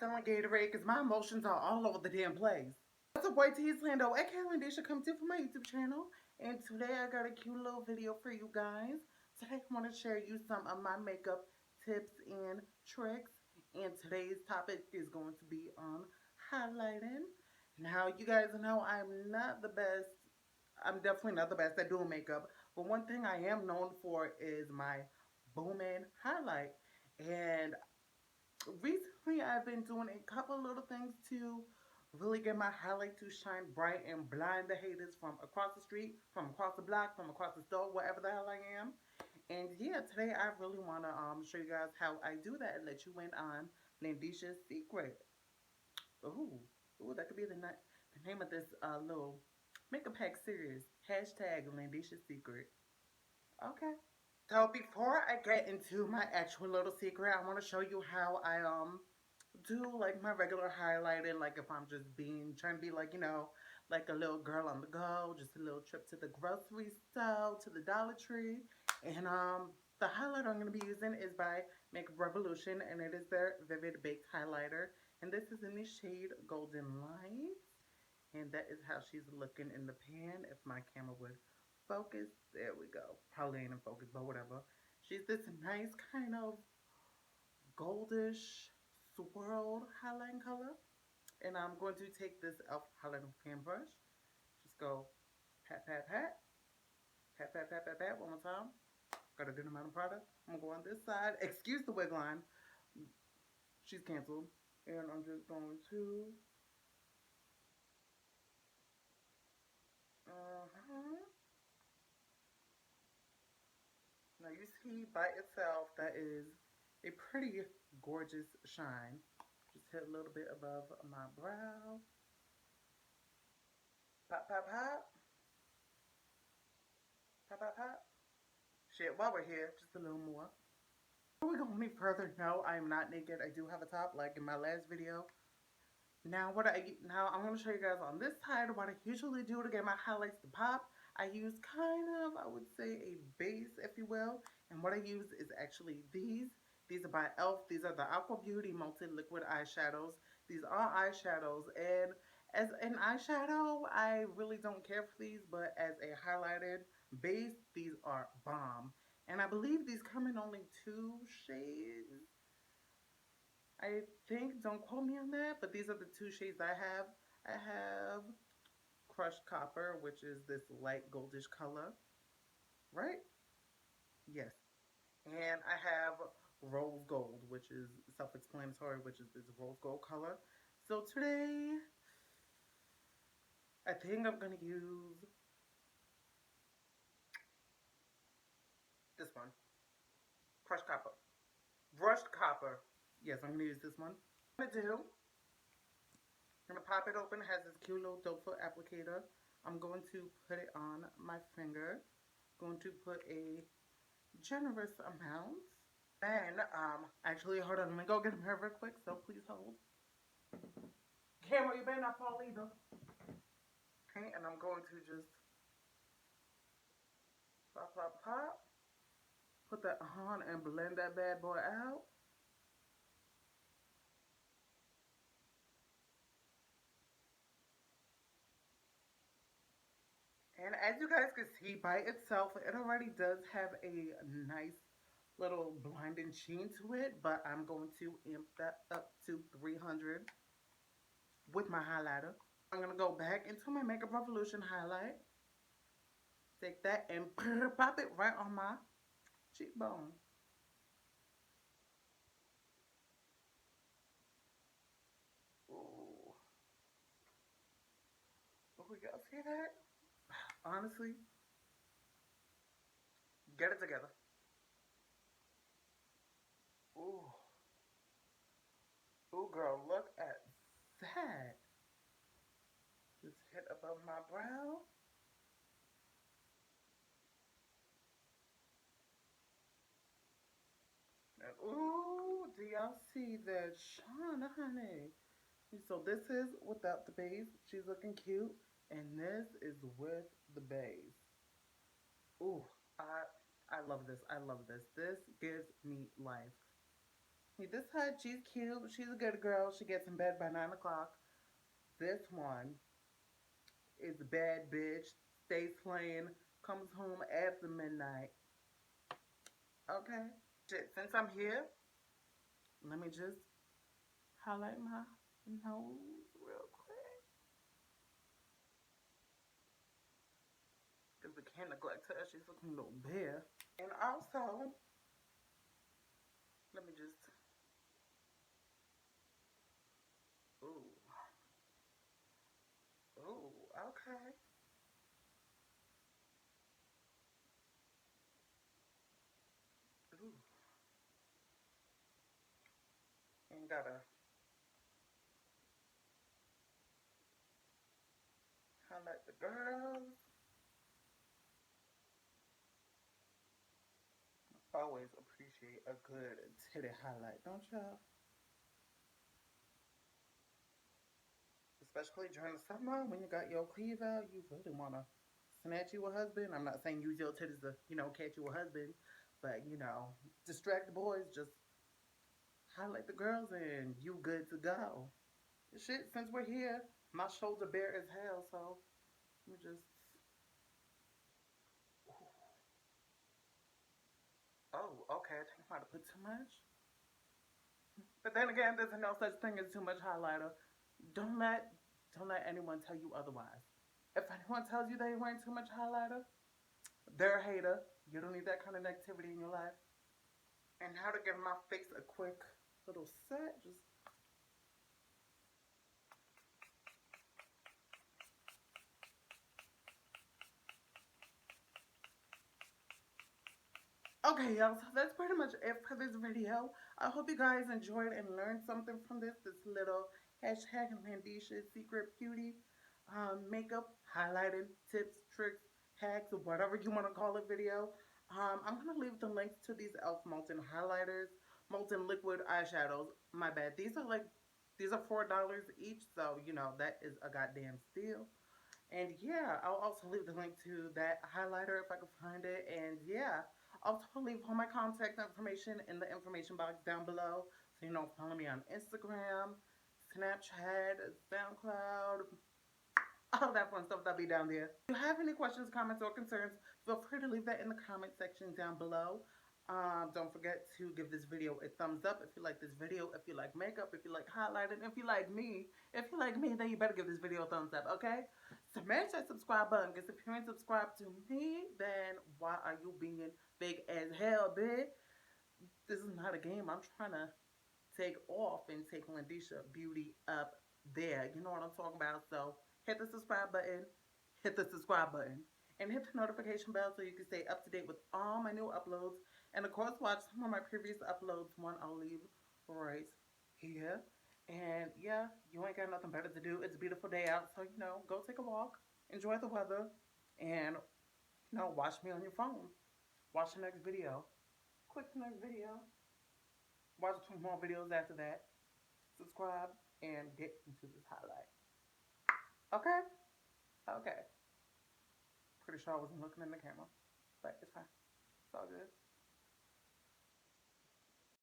selling Gatorade because my emotions are all over the damn place. What's up, boy? It's Lando, aka Landisha, come to from my YouTube channel. And today I got a cute little video for you guys. Today I want to share you some of my makeup tips and tricks. And today's topic is going to be on highlighting. Now, you guys know I'm not the best. I'm definitely not the best at doing makeup. But one thing I am known for is my booming highlight. And recently I've been doing a couple little things to really get my highlight to shine bright and blind the haters from across the street, from across the block, from across the store, wherever the hell I am. And yeah, today I really want to show you guys how I do that and let you in on Landisha's secret. Ooh, that could be the name of this little makeup hack series. Hashtag Landisha's secret. Okay. So before I get into my actual little secret, I want to show you how I do like my regular highlighting, like if I'm just trying to be like, like a little girl on the go, just a little trip to the grocery store, to the Dollar Tree. And the highlighter I'm going to be using is by Makeup Revolution, and it is their Vivid Baked Highlighter. And this is in the shade Golden Light. And that is how she's looking in the pan. If my camera would focus, there we go. Probably ain't in focus, but whatever. She's this nice kind of goldish swirled highlighting color. And I'm going to take this e.l.f. highlighting fan brush. Just go pat, pat, pat. Pat, pat, pat, pat, pat. One more time. Got a good amount of product. I'm going to go on this side. Excuse the wig line. She's canceled. And I'm just going to... Now you see by itself that is a pretty gorgeous shine. Just hit a little bit above my brow. Pop, pop, pop. Pop, pop, pop. Shit, while we're here, just a little more. Before we go any further, no, I am not naked. I do have a top, like in my last video. Now I'm going to show you guys on this side what I usually do to get my highlights to pop. I use kind of, I would say, a base, if you will. And what I use is actually these. These are by e.l.f. These are the Aqua Beauty Multi-Liquid Eyeshadows. These are eyeshadows. And as an eyeshadow, I really don't care for these. But as a highlighted base, these are bomb. And I believe these come in only 2 shades. I think, don't quote me on that, but these are the 2 shades I have. I have Crushed Copper, which is this light goldish color, right? Yes. And I have Rose Gold, which is self-explanatory, which is this rose gold color. So today, I think I'm going to use this one. Crushed Copper. Brushed Copper. Yes, I'm going to use this one. What I'm going to do, I'm going to pop it open. It has this cute little doe foot applicator. I'm going to put it on my finger. Going to put a generous amount. Then, actually, hold on. Let me go get him here real quick, so please hold. Camera, you better not fall either. Okay, and I'm going to just pop, pop, pop. Put that on and blend that bad boy out. And as you guys can see by itself, it already does have a nice little blinding sheen to it, but I'm going to amp that up to 300 with my highlighter. I'm going to go back into my Makeup Revolution highlight. Take that and pop it right on my cheekbone. Ooh. Oh, y'all see that? Honestly, get it together. Ooh. Ooh, girl, look at that. Just hit above my brow. And ooh, do y'all see that shine, honey? So this is without the base. She's looking cute. And this is with the base. Ooh, I love this. I love this. This gives me life. This HUD, she's cute. She's a good girl. She gets in bed by 9 o'clock. This one is a bad bitch. Stays playing. Comes home after midnight. Okay. Since I'm here, let me just highlight my nose real quick. Because we can't neglect her. She's looking a little bare. And also, let me just. Ooh. Ooh, okay. Ooh. And gotta highlight the girls. Always appreciate a good titty highlight, don't y'all? Especially during the summer when you got your cleave out, you really wanna snatch you a husband. I'm not saying use your titties to, catch you a husband, but distract the boys, just highlight the girls and you good to go. Shit, since we're here, my shoulder bare as hell, so let me just. Oh, okay, I think I might have put too much. But then again, there's no such thing as too much highlighter. Don't let don't let anyone tell you otherwise. If anyone tells you they wearing too much highlighter, they're a hater. You don't need that kind of negativity in your life. And how to give my face a quick little set. Just okay, y'all. So that's pretty much it for this video. I hope you guys enjoyed and learned something from this little hashtag Landisha Secret Beauty makeup highlighting tips, tricks, hacks, whatever you want to call it video. I'm gonna leave the links to these e.l.f. Molten highlighters, Molten liquid eyeshadows. My bad. These are $4 each, so that is a goddamn steal. And yeah, I'll also leave the link to that highlighter if I can find it. And yeah, I'll also leave all my contact information in the information box down below. So follow me on Instagram, Snapchat, SoundCloud, all that fun stuff that'll be down there. If you have any questions, comments, or concerns, feel free to leave that in the comment section down below. Don't forget to give this video a thumbs up if you like this video, if you like makeup, if you like highlighting, if you like me. If you like me, then you better give this video a thumbs up, okay? Smash that subscribe button, because if you ain't subscribed to me, then why are you being big as hell, bitch? This is not a game. I'm trying to take off and take Landisha Beauty up there. You know what I'm talking about? So hit the subscribe button, hit the subscribe button, and hit the notification bell so you can stay up to date with all my new uploads. And of course, watch some of my previous uploads. One I'll leave right here. And yeah, you ain't got nothing better to do. It's a beautiful day out, so go take a walk, enjoy the weather, and watch me on your phone. Watch the next video. Click the next video. Watch 2 more videos after that. Subscribe and get into this highlight. Okay? Okay. Pretty sure I wasn't looking in the camera, but it's fine. It's all good.